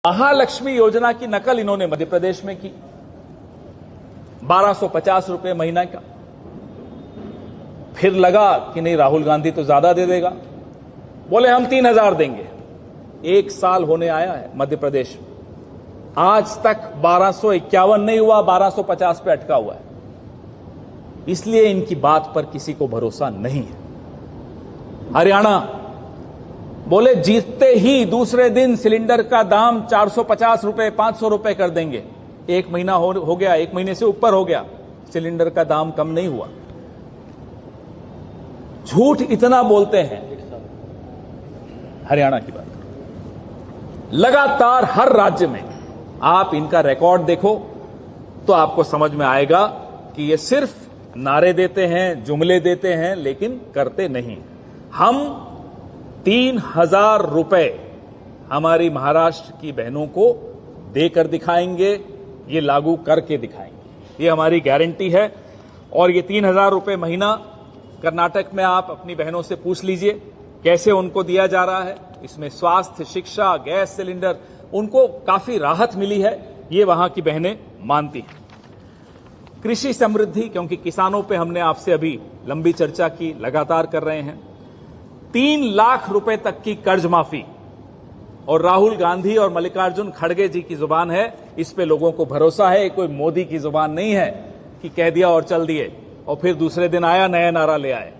महालक्ष्मी योजना की नकल इन्होंने मध्य प्रदेश में की, 1250 रुपए महीना का। फिर लगा कि नहीं, राहुल गांधी तो ज्यादा दे देगा, बोले हम 3000 देंगे। 1 साल होने आया है मध्य प्रदेश में, आज तक 1251 नहीं हुआ, 1250 पे अटका हुआ है। इसलिए इनकी बात पर किसी को भरोसा नहीं है। हरियाणा बोले जीतते ही दूसरे दिन सिलेंडर का दाम 450 रुपए 500 रुपए कर देंगे। 1 महीना हो गया, 1 महीने से ऊपर हो गया, सिलेंडर का दाम कम नहीं हुआ। झूठ इतना बोलते हैं। हरियाणा की बात लगातार हर राज्य में आप इनका रिकॉर्ड देखो तो आपको समझ में आएगा कि ये सिर्फ नारे देते हैं, जुमले देते हैं, लेकिन करते नहीं। हम 3000 रुपए हमारी महाराष्ट्र की बहनों को देकर दिखाएंगे, ये लागू करके दिखाएंगे, ये हमारी गारंटी है। और ये 3000 रुपए महीना कर्नाटक में आप अपनी बहनों से पूछ लीजिए कैसे उनको दिया जा रहा है। इसमें स्वास्थ्य, शिक्षा, गैस सिलेंडर, उनको काफी राहत मिली है, ये वहां की बहनें मानती हैं। कृषि समृद्धि, क्योंकि किसानों पे हमने आपसे अभी लंबी चर्चा की, लगातार कर रहे हैं। 3 लाख रुपए तक की कर्ज माफी, और राहुल गांधी और मल्लिकार्जुन खड़गे जी की जुबान है, इस पे लोगों को भरोसा है। कोई मोदी की जुबान नहीं है कि कह दिया और चल दिए और फिर दूसरे दिन आया नया नारा ले आए,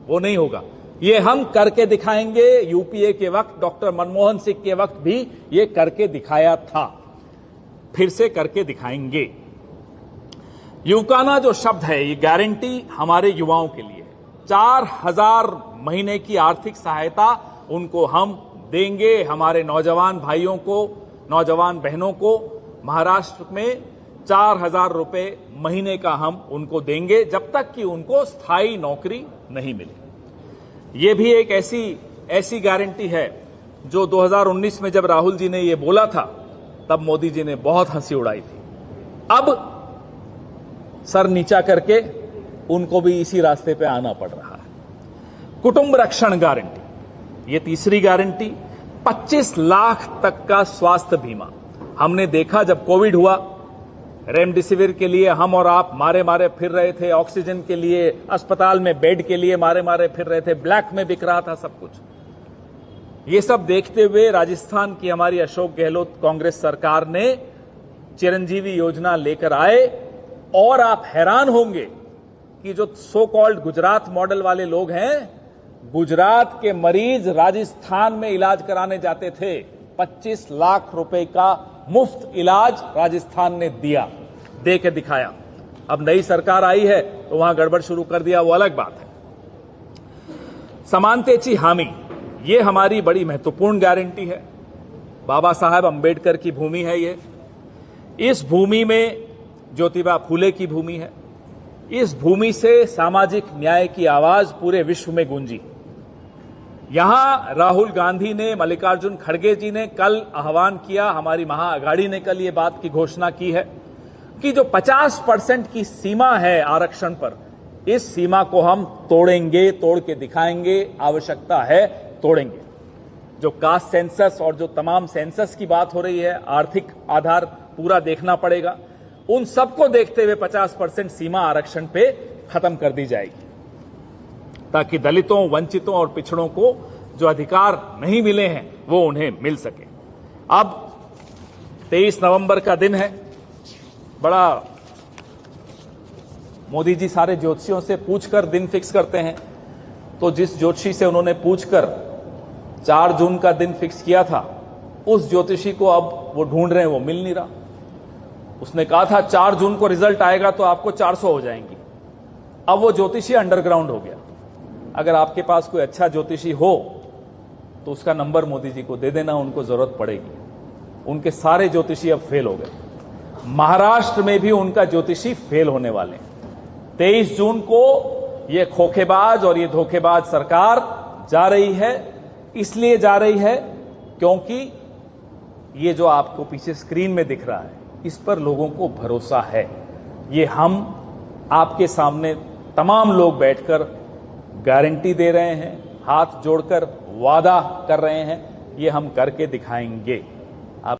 वो नहीं होगा। ये हम करके दिखाएंगे। यूपीए के वक्त, डॉक्टर मनमोहन सिंह के वक्त भी ये करके दिखाया था, फिर से करके दिखाएंगे। युवकाना जो शब्द है, ये गारंटी हमारे युवाओं के लिए 4000 महीने की आर्थिक सहायता उनको हम देंगे। हमारे नौजवान भाइयों को, नौजवान बहनों को महाराष्ट्र में 4000 रुपए महीने का हम उनको देंगे, जब तक कि उनको स्थायी नौकरी नहीं मिले। ये भी एक ऐसी गारंटी है जो 2019 में जब राहुल जी ने ये बोला था, तब मोदी जी ने बहुत हंसी उड़ाई थी। अब सर नीचा करके उनको भी इसी रास्ते पे आना पड़ रहा है। कुटुंब रक्षण गारंटी, ये तीसरी गारंटी, 25 लाख तक का स्वास्थ्य बीमा। हमने देखा जब कोविड हुआ, रेमडेसिविर के लिए हम और आप मारे फिर रहे थे, ऑक्सीजन के लिए, अस्पताल में बेड के लिए मारे फिर रहे थे, ब्लैक में बिक रहा था सब कुछ। ये सब देखते हुए राजस्थान की हमारी अशोक गहलोत कांग्रेस सरकार ने चिरंजीवी योजना लेकर आए, और आप हैरान होंगे कि जो सो कॉल्ड गुजरात मॉडल वाले लोग हैं, गुजरात के मरीज राजस्थान में इलाज कराने जाते थे। 25 लाख रुपए का मुफ्त इलाज राजस्थान ने दिया, दे के दिखाया। अब नई सरकार आई है तो वहां गड़बड़ शुरू कर दिया, वो अलग बात है। समानतेची हामी, ये हमारी बड़ी महत्वपूर्ण गारंटी है। बाबा साहब अंबेडकर की भूमि है ये। इस भूमि में ज्योतिबा फूले की भूमि है। इस भूमि से सामाजिक न्याय की आवाज पूरे विश्व में गूंजी। यहां राहुल गांधी ने, मल्लिकार्जुन खड़गे जी ने कल आह्वान किया, हमारी महाअघाड़ी ने कल ये बात की घोषणा की है कि जो 50% की सीमा है आरक्षण पर, इस सीमा को हम तोड़ेंगे, तोड़ के दिखाएंगे, आवश्यकता है तोड़ेंगे। जो कास्ट सेंसस और जो तमाम सेंसस की बात हो रही है, आर्थिक आधार पूरा देखना पड़ेगा, उन सबको देखते हुए 50% सीमा आरक्षण पे खत्म कर दी जाएगी, ताकि दलितों, वंचितों और पिछड़ों को जो अधिकार नहीं मिले हैं वो उन्हें मिल सके। अब 23 नवंबर का दिन है, बड़ा मोदी जी सारे ज्योतिषियों से पूछकर दिन फिक्स करते हैं। तो जिस ज्योतिषी से उन्होंने पूछकर 4 जून का दिन फिक्स किया था, उस ज्योतिषी को अब वो ढूंढ रहे हैं, वो मिल नहीं रहा। उसने कहा था 4 जून को रिजल्ट आएगा तो आपको 400 हो जाएंगी। अब वो ज्योतिषी अंडरग्राउंड हो गया। अगर आपके पास कोई अच्छा ज्योतिषी हो तो उसका नंबर मोदी जी को दे देना, उनको जरूरत पड़ेगी। उनके सारे ज्योतिषी अब फेल हो गए। महाराष्ट्र में भी उनका ज्योतिषी फेल होने वाले हैं। 23 जून को ये खोखेबाज और ये धोखेबाज सरकार जा रही है। इसलिए जा रही है क्योंकि ये जो आपको पीछे स्क्रीन में दिख रहा है, इस पर लोगों को भरोसा है। ये हम आपके सामने तमाम लोग बैठकर गारंटी दे रहे हैं, हाथ जोड़कर वादा कर रहे हैं, ये हम करके दिखाएंगे।